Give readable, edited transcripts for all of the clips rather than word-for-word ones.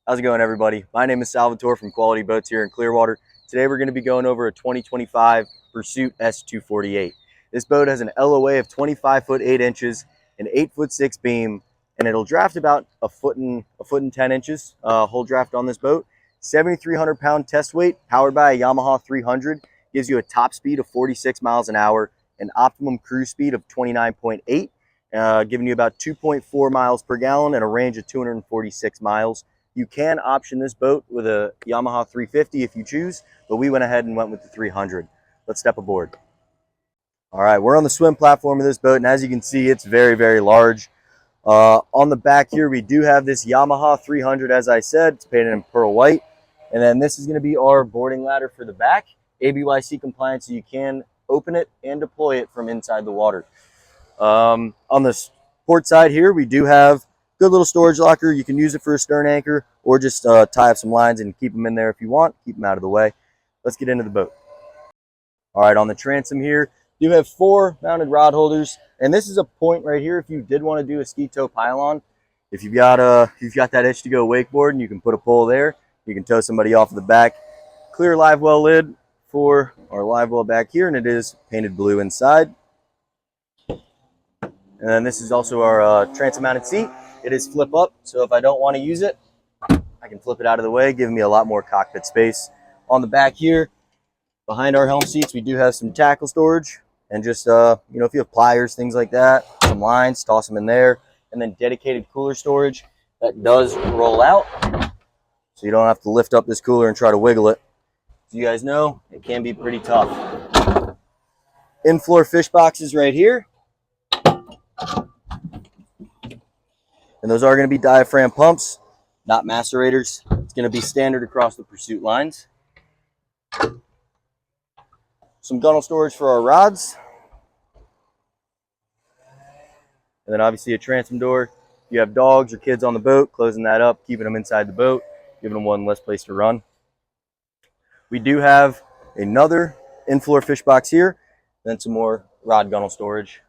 How's it going, everybody? My name is Salvatore from Quality Boats here in Clearwater. Today we're going to be going over a 2025 Pursuit S248. This boat has an LOA of 25 foot 8 inches, an 8'6" beam, and it'll draft about a foot and 10 inches. Whole draft on this boat. 7,300 pound test weight, powered by a Yamaha 300, gives you a top speed of 46 miles an hour, an optimum cruise speed of 29.8, giving you about 2.4 miles per gallon and a range of 246 miles. You can option this boat with a Yamaha 350 if you choose, but we went ahead and went with the 300. Let's step aboard. All right, we're on the swim platform of this boat, and as you can see, it's very, very large. On the back here, we do have this Yamaha 300, as I said. It's painted in pearl white. And then this is going to be our boarding ladder for the back. ABYC compliant, so you can open it and deploy it from inside the water. On the port side here, we do have good little storage locker. You can use it for a stern anchor or just tie up some lines and keep them in there if you want. Keep them out of the way. Let's get into the boat. All right, on the transom here, you have 4 mounted rod holders, and this is a point right here if you did want to do a ski tow pylon. If you've got that itch to go wakeboard, and you can put a pole there, you can tow somebody off of the back. Clear live well lid for our live well back here, and it is painted blue inside. And then this is also our transom mounted seat. It is flip up, so if I don't want to use it, I can flip it out of the way, giving me a lot more cockpit space. On the back here, behind our helm seats, we do have some tackle storage, and just if you have pliers, things like that, some lines, toss them in there, and then dedicated cooler storage that does roll out, so you don't have to lift up this cooler and try to wiggle it. As you guys know, it can be pretty tough. In-floor fish boxes right here. And those are going to be diaphragm pumps, not macerators. It's going to be standard across the Pursuit lines. Some gunnel storage for our rods. And then obviously a transom door. If you have dogs or kids on the boat, closing that up, keeping them inside the boat, giving them one less place to run. We do have another in-floor fish box here, then some more rod gunnel storage.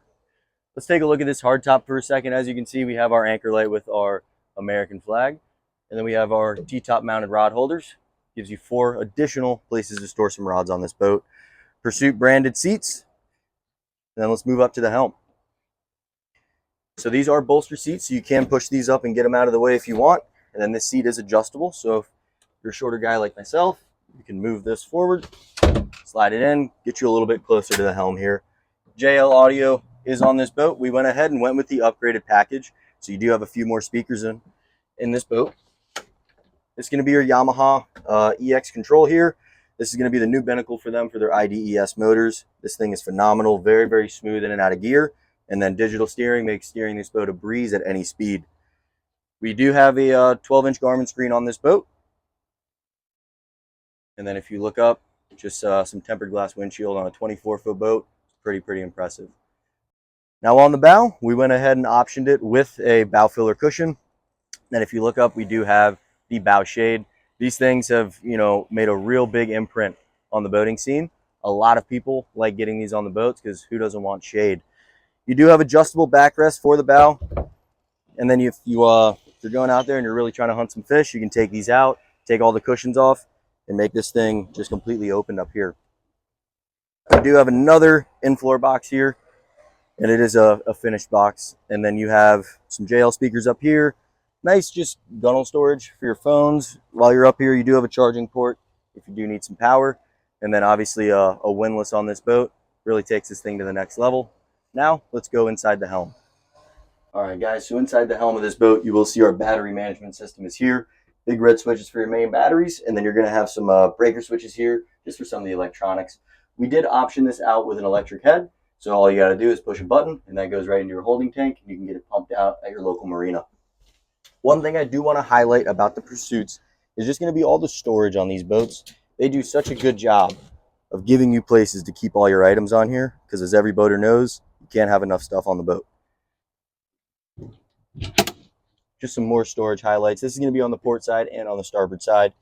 Let's take a look at this hardtop for a second. As you can see, we have our anchor light with our American flag. And then we have our T-top mounted rod holders. Gives you 4 additional places to store some rods on this boat. Pursuit branded seats. And then let's move up to the helm. So these are bolster seats, so you can push these up and get them out of the way if you want. And then this seat is adjustable, so if you're a shorter guy like myself, you can move this forward, slide it in, get you a little bit closer to the helm here. JL audio is on this boat. We went ahead and went with the upgraded package, so you do have a few more speakers in this boat. It's going to be your Yamaha EX control here. This is going to be the new binnacle for them for their IDES motors. This thing is phenomenal, very, very smooth in and out of gear. And then digital steering makes steering this boat a breeze at any speed. We do have a 12-inch Garmin screen on this boat. And then if you look up, just some tempered glass windshield on a 24-foot boat. Pretty impressive. Now on the bow, we went ahead and optioned it with a bow filler cushion. And if you look up, we do have the bow shade. These things have, made a real big imprint on the boating scene. A lot of people like getting these on the boats because who doesn't want shade? You do have adjustable backrest for the bow. And then if you're going out there and you're really trying to hunt some fish, you can take these out, take all the cushions off, and make this thing just completely open up here. We do have another in-floor box here, and it is a finished box. And then you have some JL speakers up here. Nice just gunnel storage for your phones. While you're up here, you do have a charging port if you do need some power. And then obviously a windlass on this boat really takes this thing to the next level. Now, let's go inside the helm. All right, guys, so inside the helm of this boat, you will see our battery management system is here. Big red switches for your main batteries, and then you're going to have some breaker switches here just for some of the electronics. We did option this out with an electric head, so all you got to do is push a button, and that goes right into your holding tank, and you can get it pumped out at your local marina. One thing I do want to highlight about the Pursuits is just going to be all the storage on these boats. They do such a good job of giving you places to keep all your items on here, because as every boater knows, you can't have enough stuff on the boat. Just some more storage highlights. This is going to be on the port side and on the starboard side.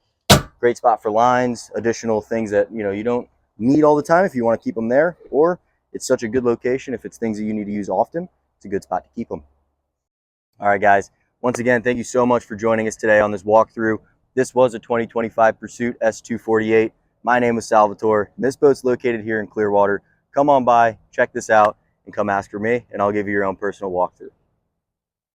Great spot for lines, additional things that you don't need all the time if you want to keep them there, or it's such a good location if it's things that you need to use often. It's a good spot to keep them. All right, guys, Once again, thank you so much for joining us today on this walkthrough. This was a 2025 Pursuit S248. My name is Salvatore, and this boat's located here in Clearwater. Come on by, check this out, and come ask for me, and I'll give you your own personal walkthrough.